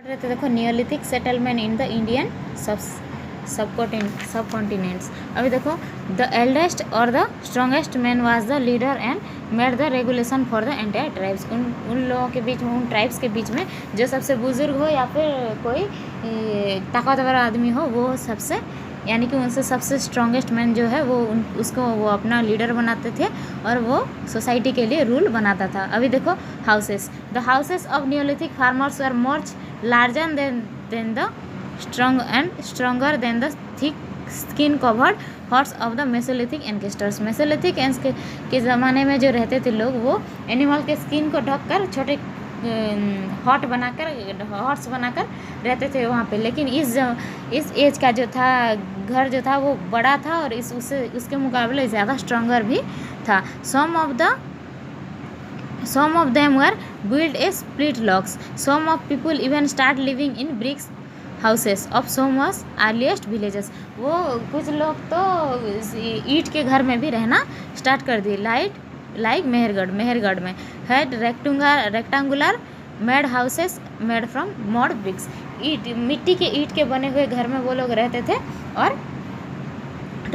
रहते देखो Neolithic settlement in the Indian सब कॉन्टिनेंट्स। अभी देखो द एल्डेस्ट और the strongest man was the leader and made the regulation for the entire tribes. उन लोगों के बीच में, उन ट्राइब्स के बीच में जो सबसे बुजुर्ग हो या फिर कोई ताकतवर आदमी हो, वो सबसे यानी कि उनसे सबसे स्ट्रॉन्गेस्ट मैन जो है वो उसको वो अपना लीडर बनाते थे और वो सोसाइटी के लिए रूल बनाता था। अभी देखो houses, the houses of neolithic farmers were much larger than the stronger than the thick skin covered horse of the mesolithic ancestors. Mesolithic के ज़माने में जो रहते थे लोग, वो एनिमल के स्किन को ढककर छोटे हॉर्स बनाकर रहते थे वहाँ पे। लेकिन इस एज का जो था घर जो था वो बड़ा था और उसके मुकाबले ज़्यादा स्ट्रॉन्गर भी था। Some of them were built as split logs. Some of people even start living in bricks houses of some was earliest villages. वो कुछ लोग तो ईंट के घर में भी रहना स्टार्ट कर दिए, लाइक मेहरगढ़ में had rectangular made houses made from mud bricks. मिट्टी के ईंट के बने हुए घर में वो लोग रहते थे और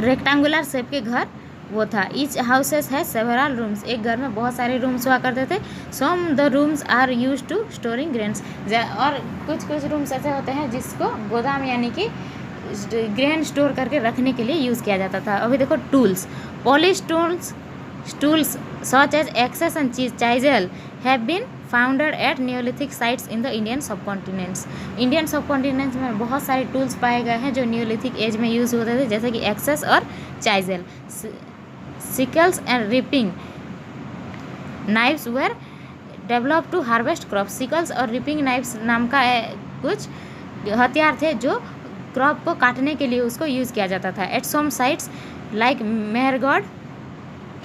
रेक्टेंगुलर शेप के घर वो था। ईच हाउसेस है सेवरल रूम्स, एक घर में बहुत सारे रूम्स हुआ करते थे। Some the rooms are use to storing grains, और कुछ रूम्स ऐसे होते हैं जिसको गोदाम यानी कि ग्रेन स्टोर करके रखने के लिए यूज़ किया जाता था। अभी देखो tools, polish tools such as axes and chisel have been founded at neolithic sites in the Indian subcontinents में बहुत सारे टूल्स पाए गए हैं जो नियोलिथिक एज में यूज़ होते थे, जैसे कि एक्सेस और chisel. Sickles and reaping knives were develop to harvest crop. Sickles और रिपिंग नाइफ्स नाम का कुछ हथियार थे जो क्रॉप को काटने के लिए उसको यूज़ किया जाता था। At some sites like Mehrgarh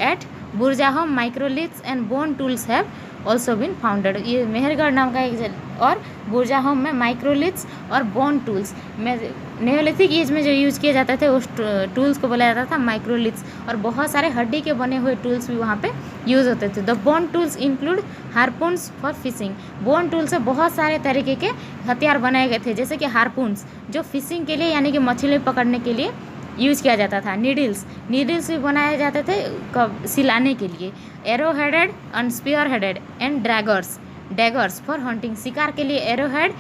at Burzahom microliths and bone tools have also been founded. ये मेहरगढ़ नाम का एक और बुरजाहोम में माइक्रोलिथ्स और बोन टूल्स में नियोलिथिक एज में जो यूज़ किए जाते थे उस टूल्स को बोला जाता था माइक्रोलिथ्स। और बहुत सारे हड्डी के बने हुए टूल्स भी वहाँ पे यूज़ होते थे। The bone tools include harpoons for fishing. Bone tool से बहुत सारे तरीके के हथियार बनाए गए थे, जैसे कि हारपून्स जो फिशिंग के लिए यानी कि मछली पकड़ने के लिए यूज़ किया जाता था। नीडल्स भी बनाए जाते थे सिलाने के लिए। Arrow headed and spear headed and daggers for hunting. शिकार के लिए arrow head,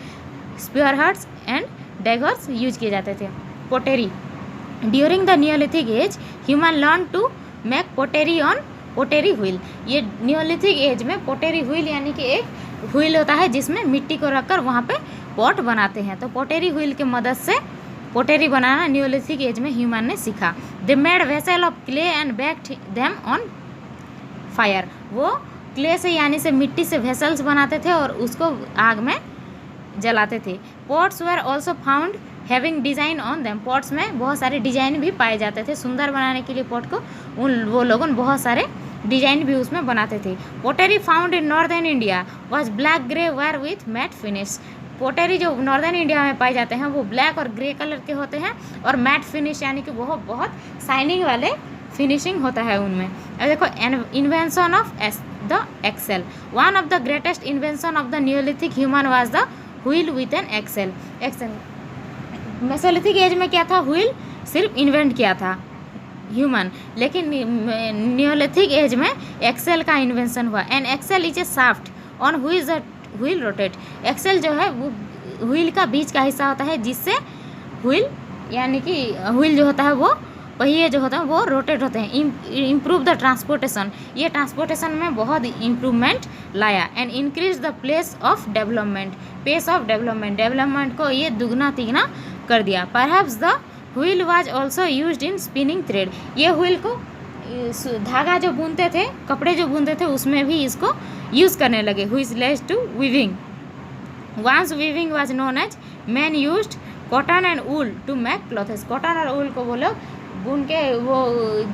spear heads and daggers use किए जाते थे। Pottery, during the neolithic age human learn to make pottery on pottery wheel. ये नियोलिथिक एज में pottery wheel यानी कि एक व्हील होता है जिसमें मिट्टी को रखकर वहाँ पे पॉट बनाते हैं। तो पोटेरी व्हील की मदद से पोटेरी बनाना नियोलिथिक एज में ह्यूमन ने सीखा। They made vessel of clay and baked them on fire. वो क्ले से यानी से मिट्टी से वेसल्स बनाते थे और उसको आग में जलाते थे। Pots were also found having design on them. Pots में बहुत सारे डिजाइन भी पाए जाते थे। सुंदर बनाने के लिए पॉट को वो लोगों बहुत सारे डिजाइन भी उसमें बनाते थे। Pottery found in northern India was black grey ware with matte finish. Pottery जो नॉर्दर्न इंडिया में पाए जाते हैं वो ब्लैक और ग्रे कलर के होते हैं और मैट फिनिश यानी कि वो बहुत शाइनिंग वाले फिनिशिंग होता है उनमें। अब देखो invention of the axle. One of the greatest invention of the neolithic human was the wheel with an axle. Mesolithic age में क्या था, व्हील सिर्फ इन्वेंट किया था ह्यूमन, लेकिन नियोलिथिक एज में एक्सेल का इन्वेंशन हुआ। An axle is a shaft on which the wheel rotate. Axle जो है वो व्हील का बीच का हिस्सा होता है जिससे व्हील यानी कि व्हील जो होता है वो पहिए जो होता है वो रोटेट होते हैं। इम्प्रूव द ट्रांसपोर्टेशन, ये ट्रांसपोर्टेशन में बहुत इम्प्रूवमेंट लाया। And increase the pace of development को ये दुगना तिगना कर दिया। Perhaps the wheel was also used in spinning thread. ये व्हील को धागा जो बुनते थे, कपड़े जो बुनते थे, उसमें भी इसको यूज़ करने लगे। Which led to weaving. Once weaving was known as man used cotton and wool to make clothes. Cotton और वूल को वो लोग बुन के वो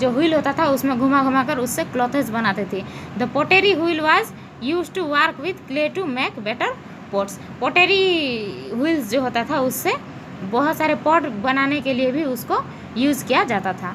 जो व्हील होता था उसमें घुमा कर उससे क्लॉथेस बनाते थे। The pottery wheel was use to work with clay to make better pots. Pottery wheels जो होता था उससे बहुत सारे पॉट बनाने के लिए भी उसको यूज़ किया जाता था।